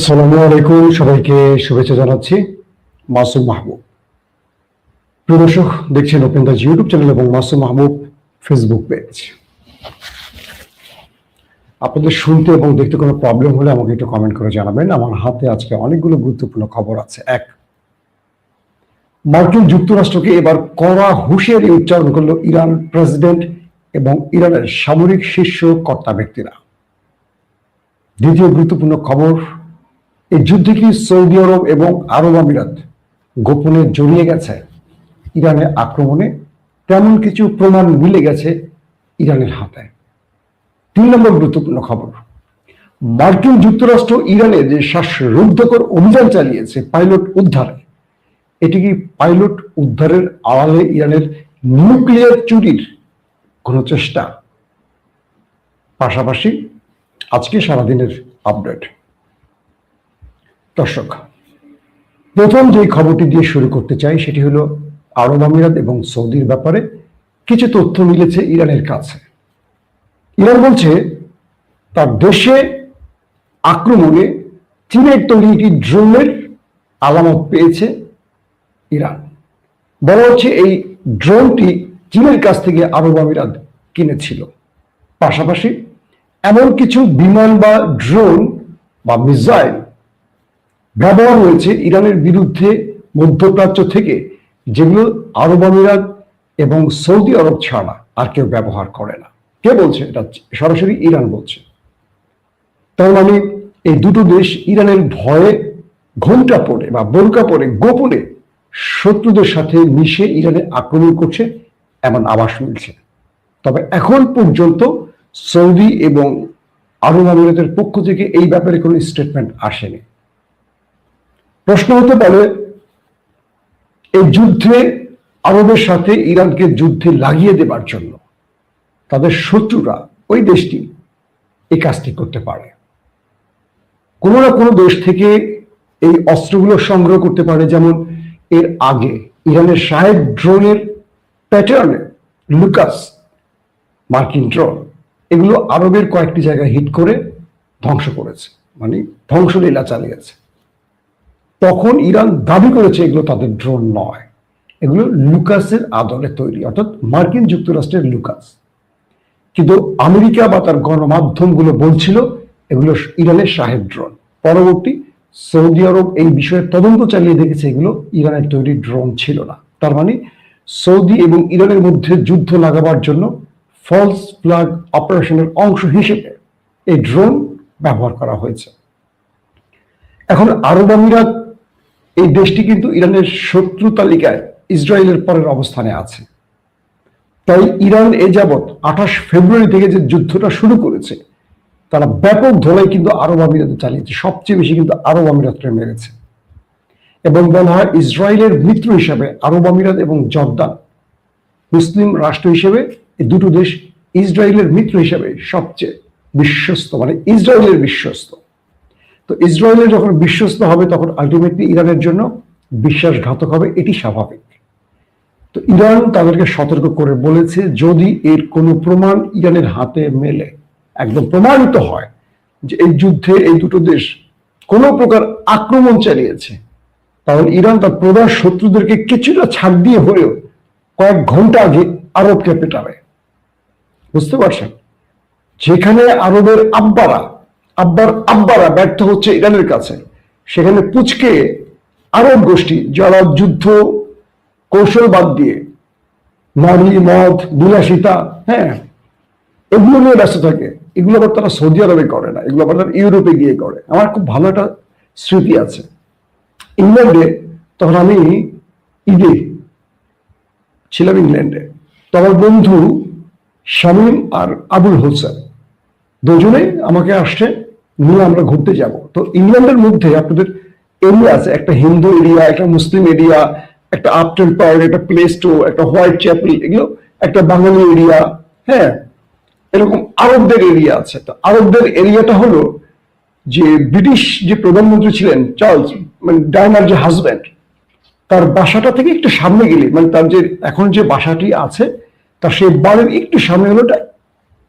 আসসালামু আলাইকুম, সবাইকে শুভেচ্ছা জানাচ্ছি। মাসুম মাহবুব। প্রিয় দর্শক, দেখছেন ওপেন দ্য ইউটিউব চ্যানেল এবং মাসুম মাহবুব ফেসবুক পেজ। আপনাদের শুনতে এবং দেখতে কোনো প্রবলেম হলে আমাকে একটু কমেন্ট করে জানাবেন। আমার হাতে আজকে অনেকগুলো গুরুত্বপূর্ণ খবর আছে। এক, মার্কিন যুক্তরাষ্ট্রকে এবার কড়া হুঁশিয়ারি উচ্চারণ করলো ইরান প্রেসিডেন্ট এবং ইরানের সামরিক শীর্ষ কর্তা ব্যক্তিরা। দ্বিতীয় গুরুত্বপূর্ণ খবর, এই যুদ্ধে কি সৌদি আরব এবং আরব আমিরাত গোপনে জড়িয়ে গেছে ইরানের আক্রমণে? তেমন কিছু প্রমাণ মিলে গেছে ইরানের হাতে। 3 নম্বর গুরুত্বপূর্ণ খবর, মার্কিন যুক্তরাষ্ট্র ইরানে যে শ্বাসরুদ্ধকর অভিযান চালিয়েছে পাইলট উদ্ধারে, এটি কি পাইলট উদ্ধারের আড়ালে ইরানের নিউক্লিয়ার চুরির কোন চেষ্টা? পাশাপাশি আজকে সারাদিনের আপডেট। দর্শক, প্রথম যে খবরটি দিয়ে শুরু করতে চাই সেটি হলো আরব আমিরাত এবং সৌদির ব্যাপারে কিছু তথ্য মিলেছে ইরানের কাছে। ইরান বলছে তার দেশে আক্রমণে চীনের তৈরি একটি ড্রোনের আলামত পেয়েছে ইরান। বলা হচ্ছে এই ড্রোনটি চীনের কাছ থেকে আরব আমিরাত কিনেছিল। পাশাপাশি এমন কিছু বিমান বা ড্রোন বা মিসাইল ব্যবহার হয়েছে ইরানের বিরুদ্ধে মধ্যপ্রাচ্য থেকে, যেগুলো আরব আমিরাত এবং সৌদি আরব ছাড়া আর কেউ ব্যবহার করে না। কে বলছে এটা? সরাসরি ইরান বলছে। তার মানে এই দুটো দেশ ইরানের ভয়ে ঘোমটা পড়ে বা বোরকা পরে গোপনে শত্রুদের সাথে মিশে ইরানে আক্রমণ করছে, এমন আভাস মিলছে। তবে এখন পর্যন্ত সৌদি এবং আরব আমিরাতের পক্ষ থেকে এই ব্যাপারে কোনো স্টেটমেন্ট আসেনি। প্রশ্ন হতে পারে, এই যুদ্ধে আরবের সাথে ইরানকে যুদ্ধে লাগিয়ে দেবার জন্য তাদের শত্রুরা ওই দেশটি এই কাজটি করতে পারে। কোনো না কোনো দেশ থেকে এই অস্ত্রগুলো সংগ্রহ করতে পারে। যেমন এর আগে ইরানের শাহেদ ড্রোনের প্যাটার্নে লুকাস মার্কিন ড্রোন, এগুলো আরবের কয়েকটি জায়গায় হিট করে ধ্বংস করেছে, মানে ধ্বংসলীলা চালিয়েছে। তখন ইরান দাবি করেছে এগুলো তাদের ড্রোন নয়, এগুলো লুকাসের আদলে তৈরি, অর্থাৎ মার্কিন যুক্তরাষ্ট্রের লুকাস। কিন্তু আমেরিকা বা তার গণমাধ্যমগুলো বলছিল এগুলো ইরানের শাহেদ ড্রোন। পরবর্তী সৌদি আরব এই বিষয়ে তদন্ত চালিয়ে দেখেছে এগুলো ইরানের তৈরি ড্রোন ছিল না। তার মানে সৌদি এবং ইরানের মধ্যে যুদ্ধ লাগাবার জন্য ফলস ফ্ল্যাগ অপারেশনের অংশ হিসেবে এই ড্রোন ব্যবহার করা হয়েছে। এখন আরব আমিরাত এই দেশটি কিন্তু ইরানের শত্রু তালিকায় ইসরায়েলের পরের অবস্থানে আছে। তাই ইরান এ যাবৎ 28 ফেব্রুয়ারি থেকে যে যুদ্ধটা শুরু করেছে, তারা ব্যাপক ধোলাই কিন্তু আরব আমিরাতে চালিয়েছে। সবচেয়ে বেশি কিন্তু আরব আমিরাতকে মেরেছে। এবং বলা হয় ইসরায়েলের মিত্র হিসাবে আরব আমিরাত এবং জর্দান মুসলিম রাষ্ট্র হিসেবে এই দুটো দেশ ইসরায়েলের মিত্র হিসাবে সবচেয়ে বিশ্বস্ত, মানে ইসরায়েলের বিশ্বস্ত। তো ইসরায়েলের যখন বিশ্বস্ত হবে তখন আলটিমেটলি ইরানের জন্য বিশ্বাসঘাতক হবে, এটি স্বাভাবিক। তো ইরান তাদেরকে সতর্ক করে বলেছে, যদি এর কোনো প্রমাণ ইরানের হাতে মেলে, একদম প্রমাণিত হয় যে এই যুদ্ধে এই দুটো দেশ কোনো প্রকার আক্রমণ চালিয়েছে, তাহলে ইরান তার প্রধান শত্রুদেরকে কিছুটা ছাড় দিয়ে হলেও কয়েক ঘন্টা আগে আরবকে পেটাবে। বুঝতে পারছেন? যেখানে আরবের আব্বারা ব্যর্থ হচ্ছে ইরানের কাছে, সেখানে পুচকে আরব গোষ্ঠী যারা যুদ্ধ কৌশল বাদ দিয়ে নারী, মদ, বিলাসিতা, এগুলো নিয়ে ব্যস্ত থাকে, এগুলো আবার তারা সৌদি আরবে করে না, এগুলো আবার তারা ইউরোপে গিয়ে করে। আমার খুব ভালো একটা স্মৃতি আছে, ইংল্যান্ডে তখন আমি ঈদে ছিলাম ইংল্যান্ডে। তো আমার বন্ধু শামীম আর আবুল হোসেন দুজনে আমাকে আসছে নিয়ে আমরা ঘুরতে যাব। তো ইংল্যান্ডের মধ্যে আপনাদের এরিয়া আছে, একটা হিন্দু এরিয়া, একটা মুসলিম এরিয়া, একটা আপটেল পার্ক, একটা প্লে স্টোর, একটা হোয়াইট চ্যাপেল, এগুলো একটা বাঙালি এরিয়া, এরকম আরবদের এরিয়া আছে। তো আরবদের এরিয়াটা হলো যে ব্রিটিশ যে প্রধানমন্ত্রী ছিলেন চার্লস, মানে ডায়নার যে হাজব্যান্ড, তার বাসাটা থেকে একটু সামনে গেলে, মানে তার যে এখন যে বাসাটি আছে তার সেই বাড়ির একটু সামনে হলো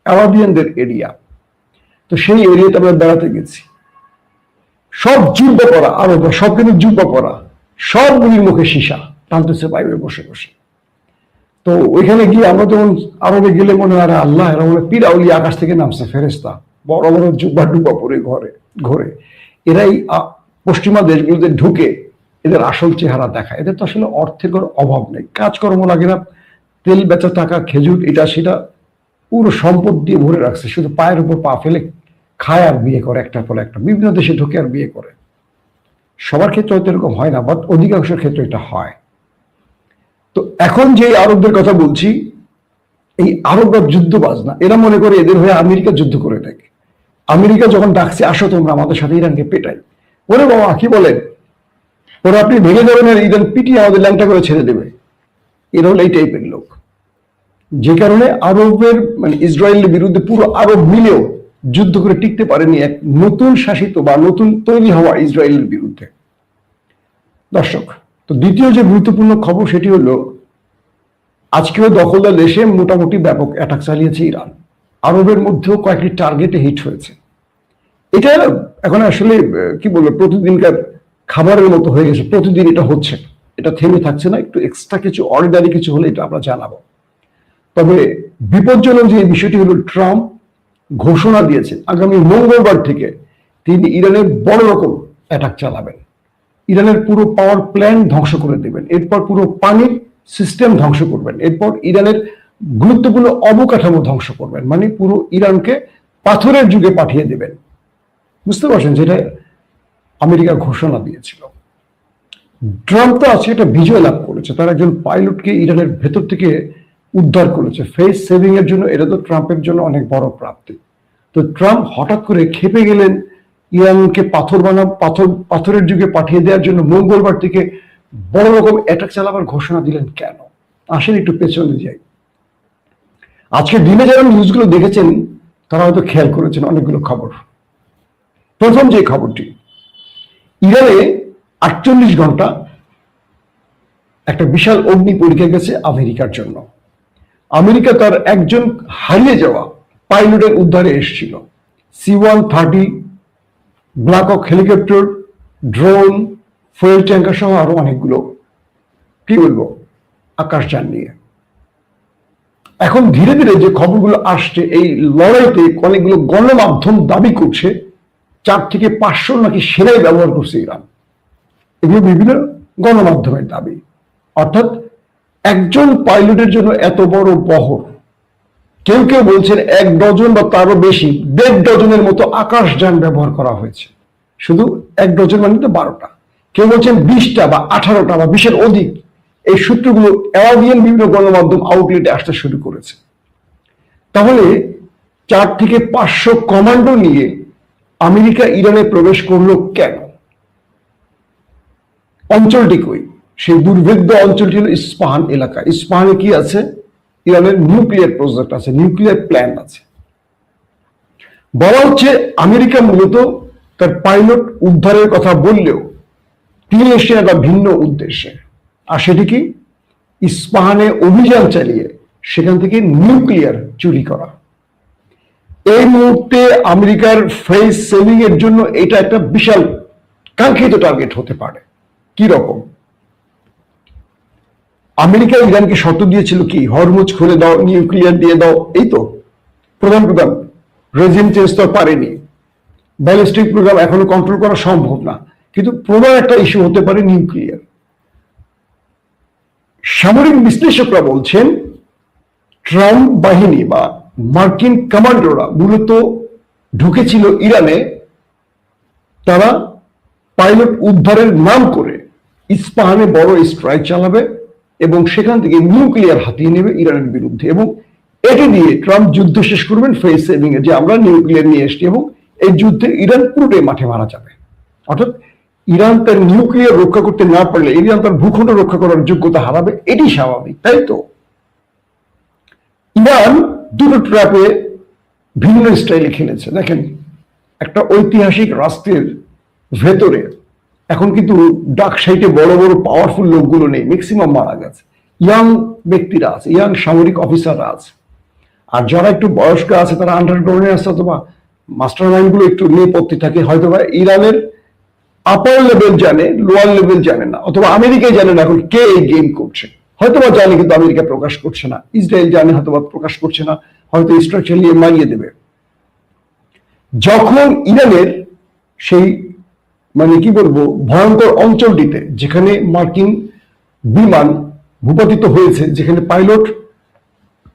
আরাবিয়ানদের এরিয়া। তো সেই এরিয়াতে আমরা বেড়াতে গেছি। সব জুব্বা পরা আরবরা, সব কিন্তু জুব্বা পরা, সবগুলির মুখে সীসা টানতেছে বাইরে বসে বসে। তো ওইখানে গিয়ে আমরা যখন আরবে গেলে মনে হয় আল্লাহ এরা মনে পিরাউলি আকাশ থেকে নামছে ফেরেস্তা, বড় বড় জুব্বা ডুব্বা পরে ঘরে এরাই পশ্চিমা দেশগুলোতে ঢুকে এদের আসল চেহারা দেখায়। এদের তো আসলে অর্থের কোনো অভাব নেই, কাজকর্ম লাগে না, তেল বেচা টাকা, খেজুর, এটা সেটা পুরো সম্পদ দিয়ে ভরে রাখছে, শুধু পায়ের উপর পা ফেলে খায় আর বিয়ে করে, একটার পর একটা বিভিন্ন দেশে ঢুকে আর বিয়ে করে। সবার ক্ষেত্রে হয়তো এরকম হয় না, বাট অধিকাংশের ক্ষেত্রে এটা হয়। তো এখন যে আরবদের কথা বলছি, এই আরবরা যুদ্ধবাজ না, এরা মনে করে এদের হয়ে আমেরিকা যুদ্ধ করে থাকে। আমেরিকা যখন ডাকছে আসো তোমরা আমাদের সাথে ইরানকে পেটাই, ওরে বাবা কি বলেন, ওরা আপনি ভেঙে যাবেন আর ইরান পিটিয়ে আমাদের ল্যাংটা করে ছেড়ে দেবে। এরা হলো এই টাইপের লোক, যে কারণে আরবের মানে ইসরায়েলের বিরুদ্ধে পুরো আরব মিলেও যুদ্ধ করে টিকতে পারেনি এক নতুন শাসিত বা নতুন তৈরি হওয়া ইসরায়েলের বিরুদ্ধে। দর্শক, তো দ্বিতীয় যে গুরুত্বপূর্ণ খবর সেটি হলো আজকেও দখলদার দেশে মোটামুটি ব্যাপক অ্যাটাক চালিয়েছে ইরান, আরবের মধ্যেও কয়েকটি টার্গেটে হিট হয়েছে। এটা এখন আসলে কি বলবো প্রতিদিনকার খাবারের মতো হয়ে গেছে, প্রতিদিন এটা হচ্ছে, এটা থেমে থাকছে না, একটু এক্সট্রা কিছু অর্ডিনারি কিছু হলে এটা আমরা জানাবো। তবে বিপজ্জনক যে বিষয়টি হলো ট্রাম্প ঘোষণা দিয়েছে আগামী মঙ্গলবার থেকে তিনি ইরানের বড় রকম অ্যাটাক চালাবেন, ইরানের পুরো পাওয়ার প্ল্যান্ট ধ্বংস করে দেবেন, এরপর পুরো পানির সিস্টেম ধ্বংস করবেন, এরপর ইরানের গুরুত্বপূর্ণ অবকাঠামো ধ্বংস করবেন, মানে পুরো ইরানকে পাথরের যুগে পাঠিয়ে দেবেন। বুঝতে পারছেন যেটা আমেরিকা ঘোষণা দিয়েছিল। ট্রাম্প তো আছে এটা বিজয় লাভ করেছে, তার একজন পাইলটকে ইরানের ভেতর থেকে উদ্ধার করেছে ফেস সেভিং এর জন্য, এটা তো ট্রাম্পের জন্য অনেক বড় প্রাপ্তি। তো ট্রাম্প হঠাৎ করে খেপে গেলেন, ইরানকে পাথরের যুগে পাঠিয়ে দেওয়ার জন্য মঙ্গলবার থেকে বড় রকম অ্যাটাক চালাবার ঘোষণা দিলেন কেন? আসেন একটু পেছনে যাই। আজকে দিনে যারা নিউজগুলো দেখেছেন তারা হয়তো খেয়াল করেছেন অনেকগুলো খবর। প্রথম যে খবরটি, ইরানে 48 ঘন্টা একটা বিশাল অগ্নি পরীক্ষা গেছে আমেরিকার জন্য। আমেরিকা তার একজন হারিয়ে যাওয়া পাইলটের উদ্ধারে এসেছিল। C-130 ব্ল্যাক হক হেলিকপ্টার, ড্রোন, ফুয়েল ট্যাঙ্কার সহ আরো অনেকগুলো কি বলবো আকাশযান নিয়ে। এখন ধীরে ধীরে যে খবরগুলো আসছে, এই লড়াইতে অনেকগুলো গণমাধ্যম দাবি করছে 4 থেকে 500 নাকি সেনাই ব্যবহার করছে ইরান। এগুলো বিভিন্ন গণমাধ্যমের দাবি, অর্থাৎ একজন পাইলটের জন্য এত বড় বহর। কেউ কেউ বলছেন 1 ডজন বা তারও বেশি, 1.5 ডজনের মতো আকাশযান ব্যবহার করা হয়েছে। শুধু 1 ডজন মানে তো 12টা, কেউ বলছেন 20টা বা 18টা বা 20-এর অধিক। এই সূত্রগুলো অ্যারাবিয়ান বিভিন্ন গণমাধ্যম আউটলেটে আসতে শুরু করেছে। তাহলে 4 থেকে 500 কমান্ডো নিয়ে আমেরিকা ইরানে প্রবেশ করলো কেন? অঞ্চলটি কই? সেই দুর্ভেদ্য অঞ্চলটি হলো ইস্পাহান এলাকা। ইস্পাহানে কি আছে? ইরানের নিউক্লিয়ার প্রজেক্ট আছে, নিউক্লিয়ার প্ল্যান আছে। বলা হচ্ছে আমেরিকা মূলত তার পাইলট উদ্ধারের কথা বললেও তিনি এসে একটা ভিন্ন উদ্দেশ্যে। আর সেটি কি? ইস্পাহানে অভিযান চালিয়ে সেখান থেকে নিউক্লিয়ার চুরি করা। এই মুহূর্তে আমেরিকার ফেস সেভিং এর জন্য এটা একটা বিশাল কাঙ্ক্ষিত টার্গেট হতে পারে। কি রকম? আমেরিকা ইরানকে শর্ত দিয়েছিল কি, হরমুজ খুলে দাও, নিউক্লিয়ার দিয়ে দাও, এই তো প্রধান রেজিম চেঞ্জ তো পারেনি, ব্যালিস্টিক প্রোগ্রাম এখনো কন্ট্রোল করা সম্ভব না, কিন্তু প্রধান একটা ইস্যু হতে পারে নিউক্লিয়ার। সামরিক বিশ্লেষকরা বলছেন ট্রাম্প বাহিনী বা মার্কিন কমান্ডোরা মূলত ঢুকেছিল ইরানে, তারা পাইলট উদ্ধারের নাম করে ইস্পাহানে বড় স্ট্রাইক চালাবে এবং সেখান থেকে নিউক্লিয়ার হাতিয়ে নেবে ইরানের বিরুদ্ধে, এবং এটি দিয়ে ট্রাম্প যুদ্ধ শেষ করবেন ফেস সেভিং এ, যে আমরা নিউক্লিয়ার নিয়ে এসছি, এবং এই যুদ্ধে ইরান পুরোটাই মাঠে মারা যাবে। অর্থাৎ ইরান তার নিউক্লিয়ার রক্ষা করতে না পারলে ইরান তার ভূখণ্ড রক্ষা করার যোগ্যতা হারাবে, এটি স্বাভাবিক, তাই তো? ইরান দুটো ট্র্যাপে ভিন্ন স্টাইলে খেলেছে। দেখেন, একটা ঐতিহাসিক রাষ্ট্রের ভেতরে এখন কিন্তু ডাক সাইটে বড় বড় পাওয়ারফুল লোকগুলো নেই, ম্যাক্সিমাম মারা গেছে। ইয়াং ব্যক্তিরা আছে, ইয়াং সামরিক অফিসাররা আছে, আর যারা একটু বয়স্ক আছে তারা আন্ডারগ্রাউন্ডে আছে, অথবা মাস্টার মাইন্ড গুলো একটু নেপথ্যে থাকে, হয়তো বা ইরানের আপার লেভেল জানে, লোয়ার লেভেল জানে না, অথবা আমেরিকায় জানে না এখন কে এই গেম করছে। হয়তোবা জানে কিন্তু আমেরিকা প্রকাশ করছে না, ইসরায়েল জানে হয়তোবা প্রকাশ করছে না, হয়তো স্ট্রাকচার নিয়ে মারিয়ে দেবে। যখন ইরানের সেই মানে কি বলবো ভয়ঙ্কর অঞ্চলটিতে যেখানে মার্কিন বিমান ভূপাতিত হয়েছে, যেখানে পাইলট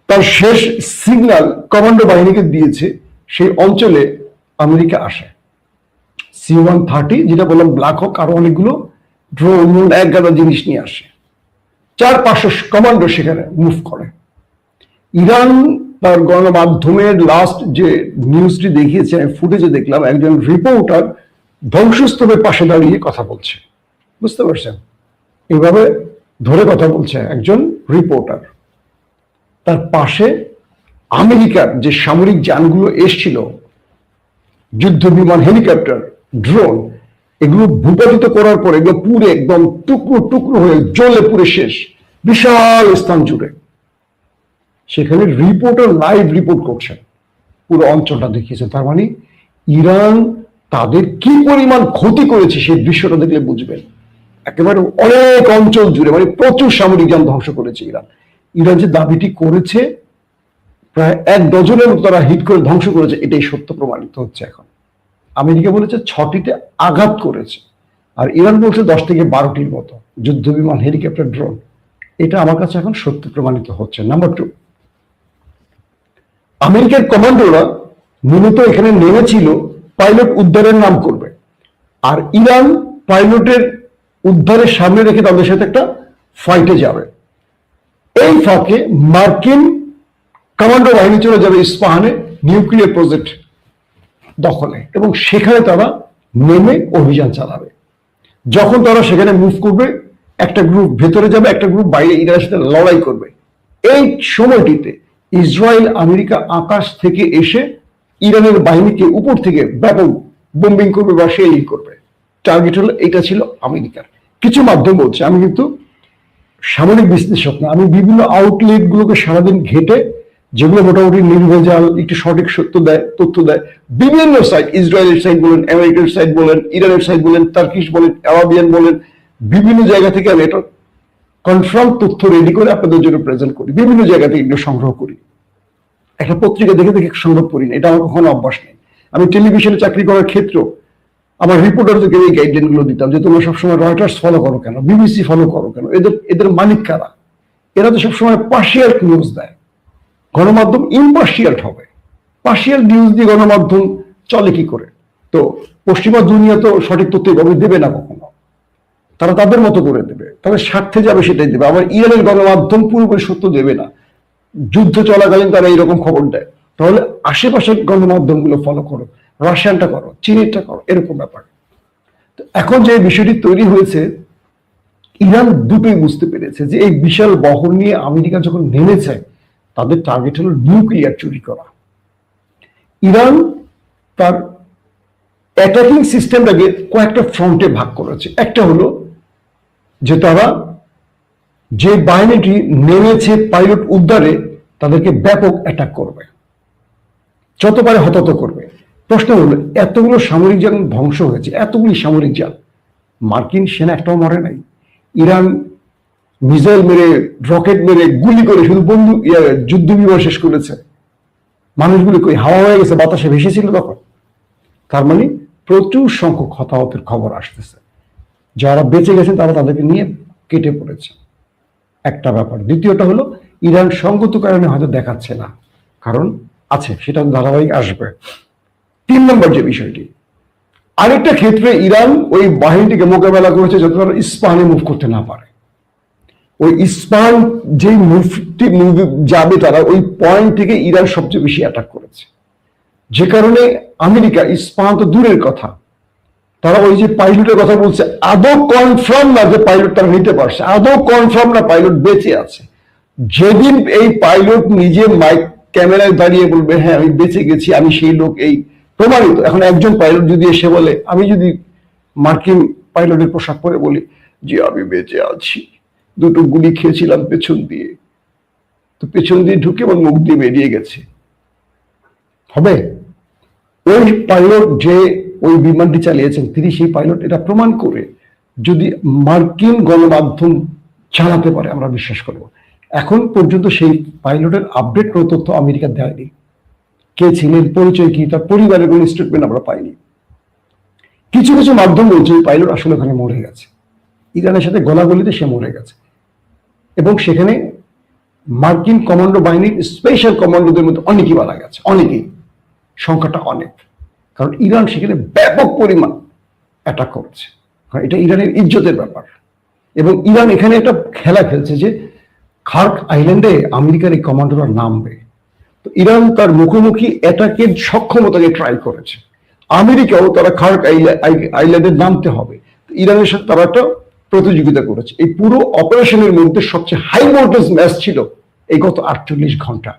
তার শেষ সিগন্যাল কমান্ডো বাহিনীকে দিয়েছে, সেই অঞ্চলে আমেরিকা আসে। C-130 যেটা বললাম ব্ল্যাক হক, আরো অনেকগুলো ড্রোন এক গাদা জিনিস নিয়ে আসে, 400-500 কমান্ডো সেখানে মুভ করে। ইরান তার গণমাধ্যমের লাস্ট যে নিউজটি দেখিয়েছে, আমি ফুটেজে দেখলাম একজন রিপোর্টার ধ্বংসস্তূপের পাশে দাঁড়িয়ে কথা বলছে, বুঝতে পারছেন? এইভাবে ধরে কথা বলছে একজন রিপোর্টার, তার পাশে আমেরিকার যে সামরিক যানগুলো এসছিল, যুদ্ধ বিমান, হেলিকপ্টার, ড্রোন, এগুলো ভূপাতিত করার পর এগুলো পুরে একদম টুকরো টুকরো হয়ে জ্বলে পুরে শেষ, বিশাল স্থান জুড়ে। সেখানে রিপোর্টার লাইভ রিপোর্ট করছেন, পুরো অঞ্চলটা দেখিয়েছে। তার মানে ইরান তাদের কি পরিমাণ ক্ষতি করেছে সেই দৃশ্যটা দেখলে বুঝবেন। একেবারে অনেক অঞ্চল জুড়ে মানে প্রচুর সামরিক যান ধ্বংস করেছে ইরান। ইরান যে দাবিটি করেছে প্রায় 1 ডজনের মতো তারা হিট করে ধ্বংস করেছে, এটাই সত্য প্রমাণিত হচ্ছে এখন। আমেরিকা বলেছে 6টিতে আঘাত করেছে, আর ইরান বলছে 10 থেকে 12টির মতো যুদ্ধ বিমান, হেলিকপ্টার, ড্রোন। এটা আমার কাছে এখন সত্য প্রমাণিত হচ্ছে। নাম্বার 2, আমেরিকার কমান্ডোরা মূলত এখানে নেমেছিল পাইলট উদ্ধারের নাম করবে, আর ইরান পাইলটের উদ্ধারের সামনে রেখে তাদের সাথে একটা ফাইটে যাবে। এই ফাঁকে মার্কিন কমান্ডো বাহিনী চলে যাবে ইস্পাহানে নিউক্লিয়ার প্রজেক্ট দখলে, এবং সেখানে তারা নেমে অভিযান চালাবে। যখন তারা সেখানে মুভ করবে, একটা গ্রুপ ভেতরে যাবে, একটা গ্রুপ বাইরে ইরানের সাথে লড়াই করবে। এই সময়টিতে ইসরায়েল আমেরিকা আকাশ থেকে এসে ইরানের বাহিনীকে উপর থেকে ব্যাপক বোম্বিং করবে বা শেলিং করবে। টার্গেট হলো এটা ছিল আমেরিকার। কিছু মাধ্যম বলছে, আমি কিন্তু সামরিক বিশ্লেষক না, আমি বিভিন্ন আউটলেট গুলোকে সারাদিন ঘেটে, যেগুলো মোটামুটি নির্ভেজাল, একটু সঠিক তথ্য দেয়, বিভিন্ন সাইট, ইসরায়েলের সাইট বলেন, আমেরিকার সাইট বলেন, ইরানের সাইট বলেন, টার্কিশ বলেন, আরাবিয়ান বলেন, বিভিন্ন জায়গা থেকে আমি এটা কনফার্ম তথ্য রেডি করে আপনাদের জন্য প্রেজেন্ট করি। বিভিন্ন জায়গা থেকে এগুলো সংগ্রহ করি, একটা পত্রিকা দেখে দেখে সংগ্রহ করি না, এটা আমার কখনো অভ্যাস নেই। আমি টেলিভিশনে চাকরি করার ক্ষেত্রেও আমার রিপোর্টারদেরকে এই গাইডলাইন গুলো দিতাম যে তোমরা সবসময় রয়টার্স ফলো করো কেন, বিবিসি ফলো করো কেন, এদের মালিক কারা? এরা তো সবসময় পার্শিয়াল নিউজ দেয়। গণমাধ্যম ইম্পার্শিয়াল হবে, পার্শিয়াল নিউজ দিয়ে গণমাধ্যম চলে কি করে? তো পশ্চিমা দুনিয়া তো সঠিক তথ্য এভাবে দেবে না কখনো, তারা তাদের মতো করে দেবে, তাদের স্বার্থে যাবে সেটাই দেবে। আবার ইরানের গণমাধ্যম পুরোপুরি সত্য দেবে না, যুদ্ধ চলাকালীন তারা এইরকম খবর দেয়। তাহলে আশেপাশের গণমাধ্যম গুলো ফলো করো, রাশিয়ানটা করো, চীনেরটা করো, এরকম ব্যাপার। এখন যে বিষয়টি তৈরি হয়েছে, ইরান দুটোই বুঝতে পেরেছে যে এই বিশাল বহর নিয়ে আমেরিকা যখন নেমেছে, তাদের টার্গেট হলো নিউক্লিয়ার চুরি করা। ইরান তার অ্যাটাকিং সিস্টেমটাকে কয়েকটা ফ্রন্টে ভাগ করেছে। একটা হলো যে তারা যে বাহিনীটি নেমেছে পাইলট উদ্ধারে, তাদেরকে ব্যাপক অ্যাটাক করবে, যত পারে হতাহত করবে। প্রশ্ন হলো, এতগুলো সামরিক যান ধ্বংস হয়েছে, এতগুলি সামরিক যান, মার্কিন সেনা একটাও মরে নাই। ইরান মিসাইল মেরে, রকেট মেরে, গুলি করে শুধু যুদ্ধ বিমান শেষ করেছে। মানুষগুলি কই হাওয়া হয়ে গেছে, বাতাসে ভেসেছিল তখন। তার মানে প্রচুর সংখ্যক হতাহতের খবর আসতেছে। যারা বেঁচে গেছেন তারা তাদেরকে নিয়ে কেটে পড়েছে, একটা ব্যাপার। দ্বিতীয়টা হলো, ইরান সঙ্গত কারণে হয়তো দেখাচ্ছে না, কারণ আছে, সেটা ধারাবাহিক আসবে। 3 নম্বর যে বিষয়টি, আরেকটা ক্ষেত্রে ইরান ওই বাহিনীটিকে মোকাবেলা করেছে যাতে তারা ইস্পাহানে মুভ করতে না পারে। ওই ইস্পাহান যে মুভ যাবে, তারা ওই পয়েন্ট থেকে ইরান সবচেয়ে বেশি অ্যাটাক করেছে, যে কারণে আমেরিকা, ইস্পাহান তো দূরের কথা, তারা ওই যে পাইলটের কথা বলছে, আদৌ কনফার্ম না যে পাইলট তারা নিতে পারছে, আদৌ কনফার্ম না পাইলট বেঁচে আছে। যেদিন এই পাইলট নিজে মাইক ক্যামেরায় দাঁড়িয়ে বলবে হ্যাঁ আমি বেঁচে গেছি, আমি সেই লোক, এই প্রমাণিত। এখন একজন পাইলট যদি এসে বলে, আমি যদি মার্কিন পাইলটের পোশাক পরে বলি যে আমি বেঁচে আছি, 2টো গুলি খেয়েছিলাম পেছন দিয়ে, তো পেছন দিয়ে ঢুকে আমার মুখ দিয়ে বেরিয়ে গেছে, হবে? ওই পাইলট যে ওই বিমানটি চালিয়েছেন তিনি সেই পাইলট, এটা প্রমাণ করে যদি মার্কিন গণমাধ্যম চালাতে পারে আমরা বিশ্বাস করব। এখন পর্যন্ত সেই পাইলটের আপডেট কোনো তথ্য আমেরিকা দেয়নি। কে ছিলেন, পরিচয় কি, তার পরিবারের কোনো স্টেটমেন্ট আমরা পাইনি। কিছু কিছু মাধ্যম বলছে ওই পাইলট আসলে ওখানে মরে গেছে, ইরানের সাথে গলাগলিতে সে মরে গেছে, এবং সেখানে মার্কিন কমান্ডো বাহিনীর স্পেশাল কমান্ডোদের মধ্যে অনেকেই মারা গেছে, অনেকেই, সংখ্যাটা অনেক। কারণ ইরান সেখানে ব্যাপক পরিমাণ অ্যাটাক করছে, কারণ এটা ইরানের ইজ্জতের ব্যাপার। এবং ইরান এখানে একটা খেলা খেলছে যে খার্ক আইল্যান্ডে আমেরিকার এই কমান্ডোরা নামবে, তো ইরান তার মুখোমুখি অ্যাটাকের সক্ষমতাকে ট্রাই করেছে। আমেরিকাও তারা খার্ক আইল্যান্ডে নামতে হবে, ইরানের সাথে তারা একটা প্রতিযোগিতা করেছে। এই পুরো অপারেশনের মধ্যে সবচেয়ে হাই ভোল্টেজ ম্যাচ ছিল এই গত 48 ঘন্টা।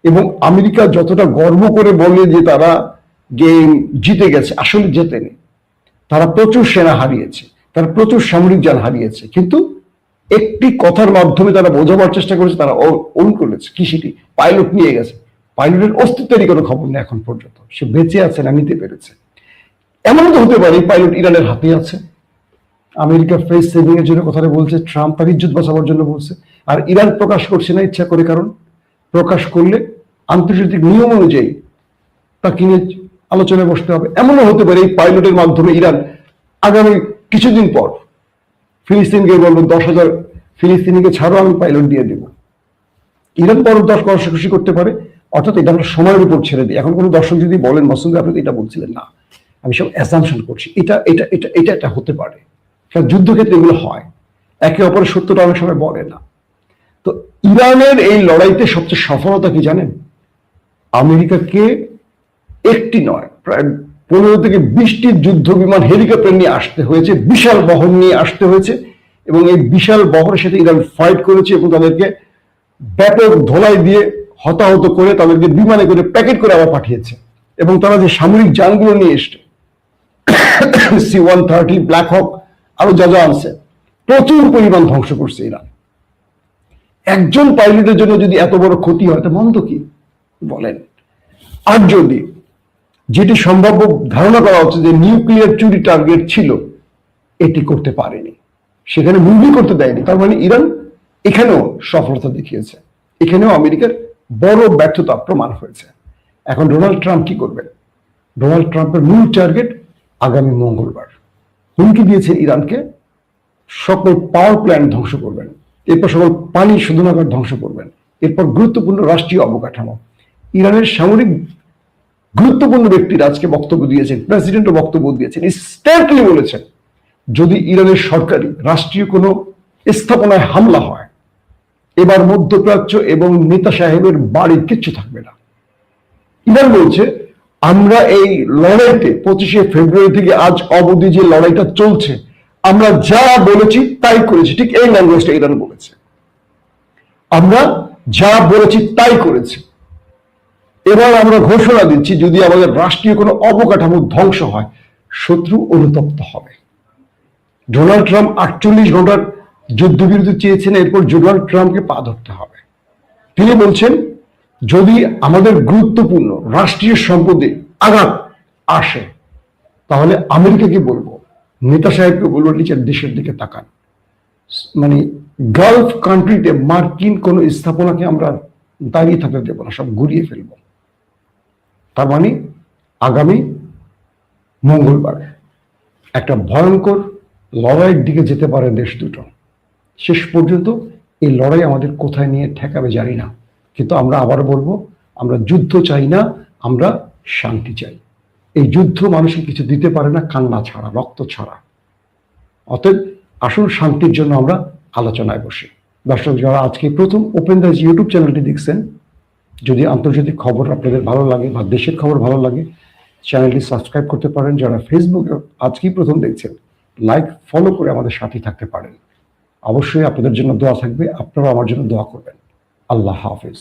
এবং আমেরিকা যতটা গর্ব করে বলে যে তারা গেম জিতে গেছে, আসলে জেতেনি। তারা প্রচুর সেনা হারিয়েছে, তারা প্রচুর সামরিক যান হারিয়েছে, কিন্তু একটি কথার মাধ্যমে তারা বোঝাবার চেষ্টা করেছে, তারা ওন করেছে। কি সেটি? পাইলট নিয়ে গেছে। পাইলটের অস্তিত্বেরই কোনো খবর নেই এখন পর্যন্ত, সে বেঁচে আছে না নিতে পেরেছে। এমন তো হতে পারে এই পাইলট ইরানের হাতে আছে, আমেরিকা ফেস সেভিং এর জন্য কথাটা বলছে, ট্রাম্প তার ইজ্জত বাঁচাবার জন্য বলছে, আর ইরান প্রকাশ করছে না ইচ্ছা করে, কারণ প্রকাশ করলে আন্তর্জাতিক নিয়ম অনুযায়ী তাকে নিয়ে আলোচনায় বসতে হবে। এমনও হতে পারে এই পাইলটের মাধ্যমে ইরান আগামী কিছুদিন পর ফিলিস্তিনকে বলবো 10,000 ফিলিস্তিনিকে ছাড়ো, আমি পাইলট দিয়ে দেব। ইরান বড় খুশি করতে পারে। অর্থাৎ এটা আমরা সময়ের উপর ছেড়ে দিই। এখন কোনো দর্শক যদি বলেন মাসুদ আপনি এটা বলছিলেন, না, আমি সব অ্যাসাম্পশন করছি, এটা হতে পারে, কারণ যুদ্ধক্ষেত্রে এগুলো হয়, একে অপরের সত্যটা অনেক সময় বলে না। তো ইরানের এই লড়াইতে সবচেয়ে সফলতা কি জানেন? আমেরিকাকে একটি নয়, প্রায় 15 থেকে 20টি যুদ্ধ বিমান হেলিকপ্টার নিয়ে আসতে হয়েছে, বিশাল বহর নিয়ে আসতে হয়েছে, এবং এই বিশাল বহরের সাথে ইরান ফাইট করেছে এবং তাদেরকে ব্যাপক ধোলাই দিয়ে হতাহত করে তাদেরকে বিমানে করে প্যাকেট করে আবার পাঠিয়েছে। এবং তারা যে সামরিক যানগুলো নিয়ে এসছে, C-130 ব্ল্যাক হক আরো যা যা আনছে, প্রচুর পরিমাণ ধ্বংস করছে ইরান। একজন পাইলটের জন্য যদি এত বড় ক্ষতি হয় তা মন্দ কি বলেন? আর যদি যেটি সম্ভাব্য ধারণা করা হচ্ছে যে নিউক্লিয়ার চুরি টার্গেট ছিল, এটি করতে পারেনি, সেখানে মুভি করতে দেয়নি, তার মানে ইরান এখানেও সফলতা দেখিয়েছে, এখানেও আমেরিকার বড় ব্যর্থতা প্রমাণ হয়েছে। এখন ডোনাল্ড ট্রাম্প কি করবেন? ডোনাল্ড ট্রাম্পের মূল টার্গেট আগামী মঙ্গলবার হুমকি দিয়েছেন ইরানকে সকল পাওয়ার প্ল্যান্ট ধ্বংস করবেন, এরপর সকল পানি শোধনাগার ধ্বংস করবেন, এরপর গুরুত্বপূর্ণ রাষ্ট্রীয় অবকাঠামো। ইরানের সামরিক গুরুত্বপূর্ণ ব্যক্তিরা আজকে বক্তব্য দিয়েছেন, প্রেসিডেন্টও বক্তব্য দিয়েছেন, স্ট্রেটলি বলেছেন যদি ইরানের সরকারি রাষ্ট্রীয় কোনো স্থাপনায় হামলা হয়, এবার মধ্যপ্রাচ্য এবং নেতা সাহেবের বাড়ির কিচ্ছু থাকবে না। ইরান বলছে আমরা এই লড়াইতে 25শে ফেব্রুয়ারি থেকে আজ অবধি যে লড়াইটা চলছে, আমরা যা বলেছি তাই করেছি। ঠিক এই ল্যাঙ্গুয়েজটা ইরান বলেছে, আমরা যা বলেছি তাই করেছি। এবার আমরা ঘোষণা দিচ্ছি যদি আমাদের রাষ্ট্রীয় কোনো অবকাঠামো ধ্বংস হয়, শত্রু অনুতপ্ত হবে। ডোনাল্ড ট্রাম্প 48 ঘন্টার যুদ্ধবিরতি চেয়েছেন, এরপর ডোনাল্ড ট্রাম্পকে পা ধরতে হবে। তিনি বলছেন যদি আমাদের গুরুত্বপূর্ণ রাষ্ট্রীয় সম্পদে আঘাত আসে তাহলে আমেরিকাকে বলবো, নেতা সাহেবকে বলবো নিজের দেশের দিকে তাকান। মানে গালফ কান্ট্রিতে মার্কিন কোন স্থাপনাকে আমরা দাঁড়িয়ে থাকতে দেবো না, সব ঘুরিয়ে ফেলবো। তার মানে আগামী মঙ্গলবার একটা ভয়ঙ্কর লড়াইয়ের দিকে যেতে পারে দেশ দুটো। শেষ পর্যন্ত এই লড়াই আমাদের কোথায় নিয়ে ঠেকাবে জানি না, কিন্তু আমরা আবার বলবো আমরা যুদ্ধ চাই না, আমরা শান্তি চাই। এই যুদ্ধ মানুষকে কিছু দিতে পারে না কান্না ছাড়া, রক্ত ছাড়া। অতএব আসল শান্তির জন্য আমরা আলোচনায় বসি। দর্শক যারা আজকে প্রথম ওপেন দ্য ইউটিউব চ্যানেলটি দেখছেন, যদি আন্তর্জাতিক খবর আপনাদের ভালো লাগে বা দেশের খবর ভালো লাগে, চ্যানেলটি সাবস্ক্রাইব করতে পারেন। যারা ফেসবুকে আজকেই প্রথম দেখছেন, লাইক ফলো করে আমাদের সাথে থাকতে পারেন। অবশ্যই আপনাদের জন্য দোয়া থাকবে, আপনারাও আমার জন্য দোয়া করবেন। আল্লাহ হাফেজ।